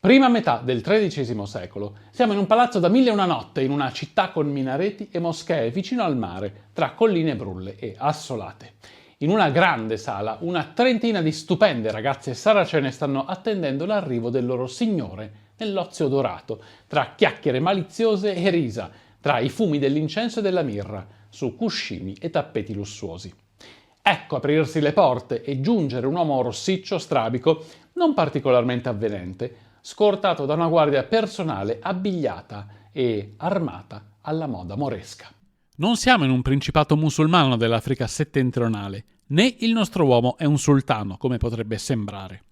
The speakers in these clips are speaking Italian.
Prima metà del XIII secolo. Siamo in un palazzo da 1001 notte, in una città con minareti e moschee vicino al mare, tra colline brulle e assolate. In una grande sala, una trentina di stupende ragazze saracene stanno attendendo l'arrivo del loro signore nell'ozio dorato, tra chiacchiere maliziose e risa, tra i fumi dell'incenso e della mirra, su cuscini e tappeti lussuosi. Ecco aprirsi le porte e giungere un uomo rossiccio, strabico, non particolarmente avvenente, scortato da una guardia personale abbigliata e armata alla moda moresca. Non siamo in un principato musulmano dell'Africa settentrionale, né il nostro uomo è un sultano, come potrebbe sembrare.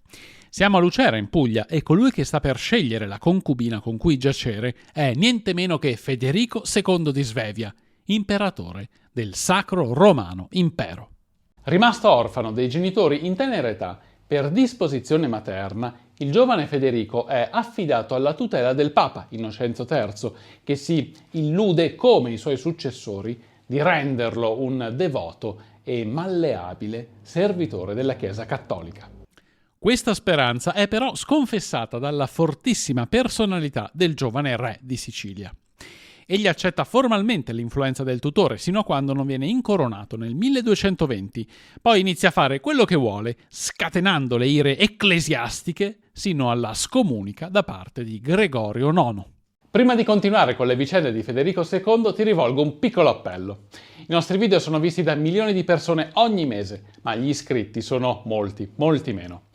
Siamo a Lucera, in Puglia, e colui che sta per scegliere la concubina con cui giacere è niente meno che Federico II di Svevia, imperatore del Sacro Romano Impero. Rimasto orfano dei genitori in tenera età, per disposizione materna, il giovane Federico è affidato alla tutela del Papa Innocenzo III, che si illude, come i suoi successori, di renderlo un devoto e malleabile servitore della Chiesa cattolica. Questa speranza è però sconfessata dalla fortissima personalità del giovane re di Sicilia. Egli accetta formalmente l'influenza del tutore sino a quando non viene incoronato nel 1220, poi inizia a fare quello che vuole, scatenando le ire ecclesiastiche sino alla scomunica da parte di Gregorio IX. Prima di continuare con le vicende di Federico II ti rivolgo un piccolo appello. I nostri video sono visti da milioni di persone ogni mese, ma gli iscritti sono molti meno.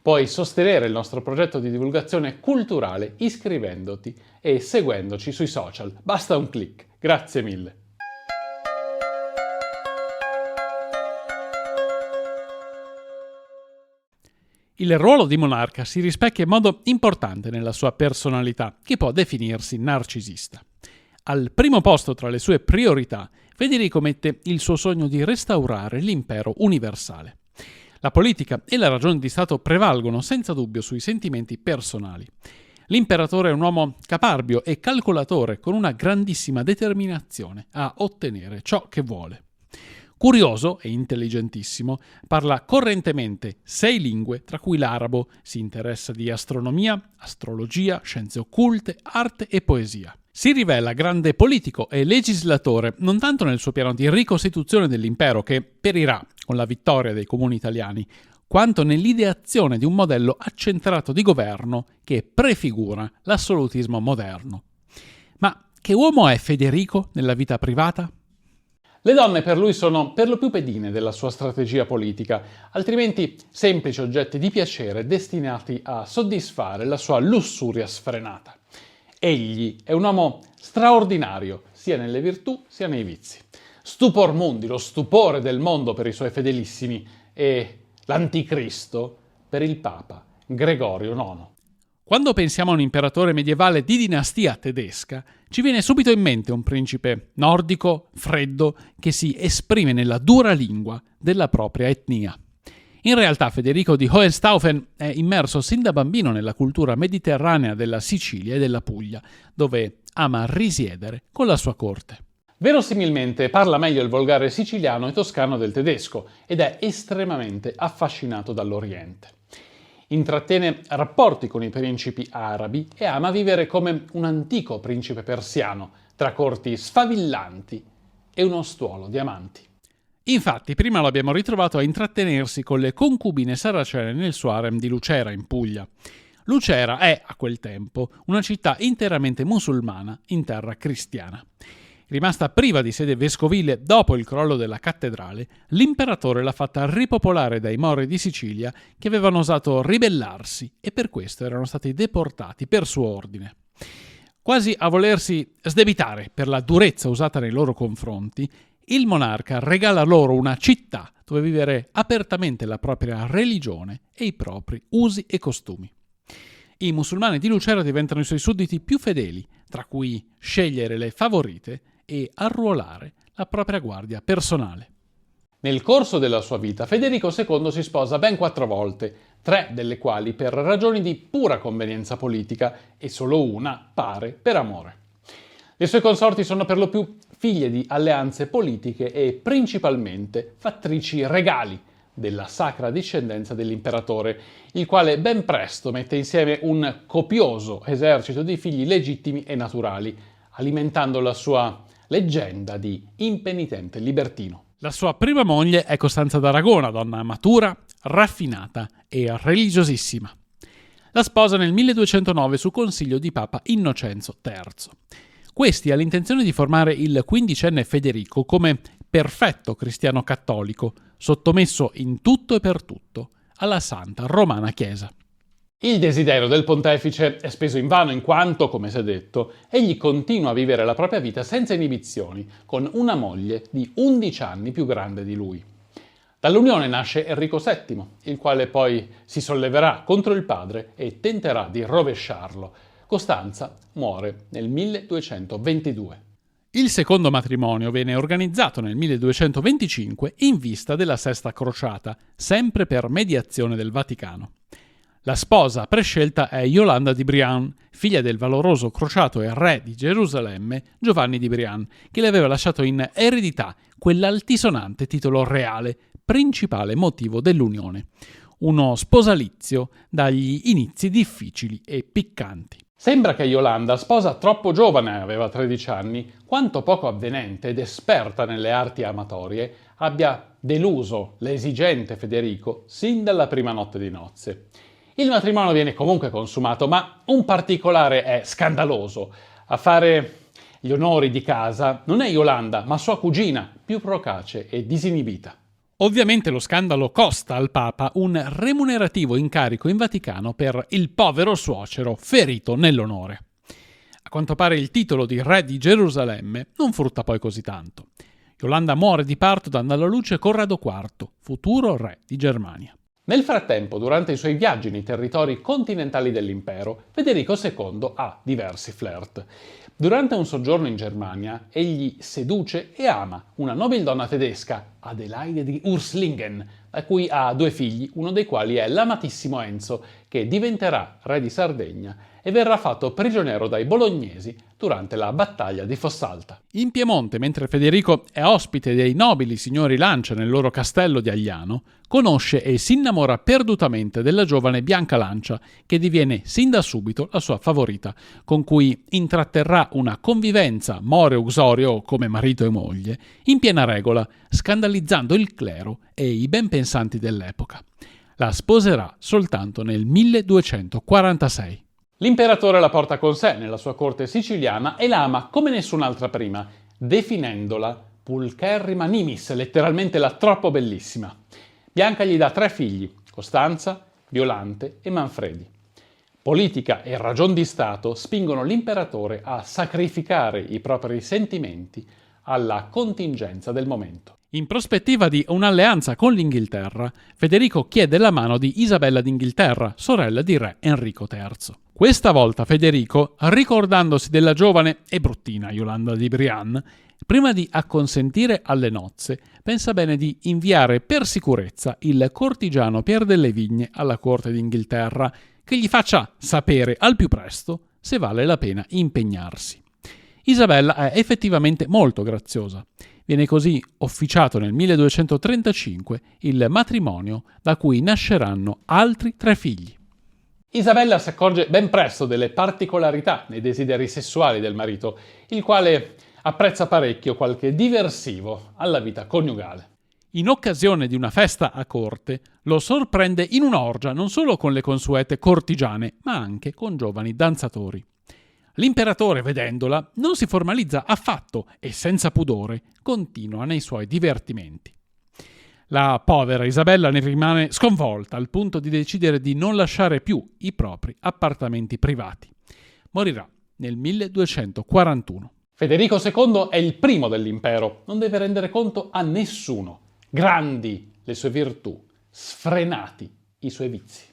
Puoi sostenere il nostro progetto di divulgazione culturale iscrivendoti e seguendoci sui social. Basta un click. Grazie mille. Il ruolo di monarca si rispecchia in modo importante nella sua personalità, che può definirsi narcisista. Al primo posto tra le sue priorità, Federico mette il suo sogno di restaurare l'impero universale. La politica e la ragione di Stato prevalgono senza dubbio sui sentimenti personali. L'imperatore è un uomo caparbio e calcolatore con una grandissima determinazione a ottenere ciò che vuole. Curioso e intelligentissimo, parla correntemente 6 lingue, tra cui l'arabo, si interessa di astronomia, astrologia, scienze occulte, arte e poesia. Si rivela grande politico e legislatore, non tanto nel suo piano di ricostituzione dell'impero, che perirà con la vittoria dei comuni italiani, quanto nell'ideazione di un modello accentrato di governo che prefigura l'assolutismo moderno. Ma che uomo è Federico nella vita privata? Le donne per lui sono per lo più pedine della sua strategia politica, altrimenti semplici oggetti di piacere destinati a soddisfare la sua lussuria sfrenata. Egli è un uomo straordinario, sia nelle virtù sia nei vizi. Stupor mundi, lo stupore del mondo per i suoi fedelissimi, e l'anticristo per il Papa Gregorio IX. Quando pensiamo a un imperatore medievale di dinastia tedesca, ci viene subito in mente un principe nordico, freddo, che si esprime nella dura lingua della propria etnia. In realtà Federico di Hohenstaufen è immerso sin da bambino nella cultura mediterranea della Sicilia e della Puglia, dove ama risiedere con la sua corte. Verosimilmente parla meglio il volgare siciliano e toscano del tedesco ed è estremamente affascinato dall'Oriente. Intrattiene rapporti con i principi arabi e ama vivere come un antico principe persiano, tra corti sfavillanti e uno stuolo di amanti. Infatti, prima lo abbiamo ritrovato a intrattenersi con le concubine saracene nel suo harem di Lucera, in Puglia. Lucera è, a quel tempo, una città interamente musulmana in terra cristiana. Rimasta priva di sede vescovile dopo il crollo della cattedrale, l'imperatore l'ha fatta ripopolare dai Mori di Sicilia che avevano osato ribellarsi e per questo erano stati deportati per suo ordine. Quasi a volersi sdebitare per la durezza usata nei loro confronti, il monarca regala loro una città dove vivere apertamente la propria religione e i propri usi e costumi. I musulmani di Lucera diventano i suoi sudditi più fedeli, tra cui scegliere le favorite e arruolare la propria guardia personale. Nel corso della sua vita Federico II si sposa ben 4 volte, 3 delle quali per ragioni di pura convenienza politica e solo una, pare, per amore. Le sue consorti sono per lo più figlie di alleanze politiche e principalmente fattrici regali, della sacra discendenza dell'imperatore, il quale ben presto mette insieme un copioso esercito di figli legittimi e naturali, alimentando la sua leggenda di impenitente libertino. La sua prima moglie è Costanza d'Aragona, donna matura, raffinata e religiosissima. La sposa nel 1209 su consiglio di Papa Innocenzo III. Questi ha l'intenzione di formare il quindicenne Federico come perfetto cristiano cattolico, sottomesso in tutto e per tutto alla Santa Romana Chiesa. Il desiderio del pontefice è speso invano in quanto, come si è detto, egli continua a vivere la propria vita senza inibizioni, con una moglie di 11 anni più grande di lui. Dall'unione nasce Enrico VII, il quale poi si solleverà contro il padre e tenterà di rovesciarlo. Costanza muore nel 1222. Il secondo matrimonio viene organizzato nel 1225 in vista della Sesta Crociata, sempre per mediazione del Vaticano. La sposa prescelta è Iolanda di Brienne, figlia del valoroso crociato e re di Gerusalemme Giovanni di Brienne, che le aveva lasciato in eredità quell'altisonante titolo reale, principale motivo dell'unione. Uno sposalizio dagli inizi difficili e piccanti. Sembra che Iolanda, sposa troppo giovane, aveva 13 anni, quanto poco avvenente ed esperta nelle arti amatorie, abbia deluso l'esigente Federico sin dalla prima notte di nozze. Il matrimonio viene comunque consumato, ma un particolare è scandaloso. A fare gli onori di casa non è Iolanda, ma sua cugina, più procace e disinibita. Ovviamente lo scandalo costa al Papa un remunerativo incarico in Vaticano per il povero suocero ferito nell'onore. A quanto pare il titolo di re di Gerusalemme non frutta poi così tanto. Iolanda muore di parto dando alla luce Corrado IV, futuro re di Germania. Nel frattempo, durante i suoi viaggi nei territori continentali dell'impero, Federico II ha diversi flirt. Durante un soggiorno in Germania, egli seduce e ama una nobildonna tedesca, Adelaide di Urslingen, da cui ha 2 figli, uno dei quali è l'amatissimo Enzo, che diventerà re di Sardegna e verrà fatto prigioniero dai bolognesi durante la battaglia di Fossalta. In Piemonte, mentre Federico è ospite dei nobili signori Lancia nel loro castello di Agliano, conosce e si innamora perdutamente della giovane Bianca Lancia, che diviene sin da subito la sua favorita, con cui intratterrà una convivenza more uxorio come marito e moglie, in piena regola, scandalizzando il clero e i ben pensanti dell'epoca. La sposerà soltanto nel 1246. L'imperatore la porta con sé nella sua corte siciliana e la ama come nessun'altra prima, definendola pulcherrima nimis, letteralmente la troppo bellissima. Bianca gli dà 3 figli, Costanza, Violante e Manfredi. Politica e ragion di Stato spingono l'imperatore a sacrificare i propri sentimenti alla contingenza del momento. In prospettiva di un'alleanza con l'Inghilterra, Federico chiede la mano di Isabella d'Inghilterra, sorella di re Enrico III. Questa volta Federico, ricordandosi della giovane e bruttina Iolanda di Brienne, prima di acconsentire alle nozze, pensa bene di inviare per sicurezza il cortigiano Pier delle Vigne alla corte d'Inghilterra, che gli faccia sapere al più presto se vale la pena impegnarsi. Isabella è effettivamente molto graziosa. Viene così officiato nel 1235 il matrimonio da cui nasceranno altri 3 figli. Isabella si accorge ben presto delle particolarità nei desideri sessuali del marito, il quale apprezza parecchio qualche diversivo alla vita coniugale. In occasione di una festa a corte, lo sorprende in un'orgia non solo con le consuete cortigiane, ma anche con giovani danzatori. L'imperatore, vedendola, non si formalizza affatto e senza pudore continua nei suoi divertimenti. La povera Isabella ne rimane sconvolta al punto di decidere di non lasciare più i propri appartamenti privati. Morirà nel 1241. Federico II è il primo dell'impero, non deve rendere conto a nessuno. Grandi le sue virtù, sfrenati i suoi vizi.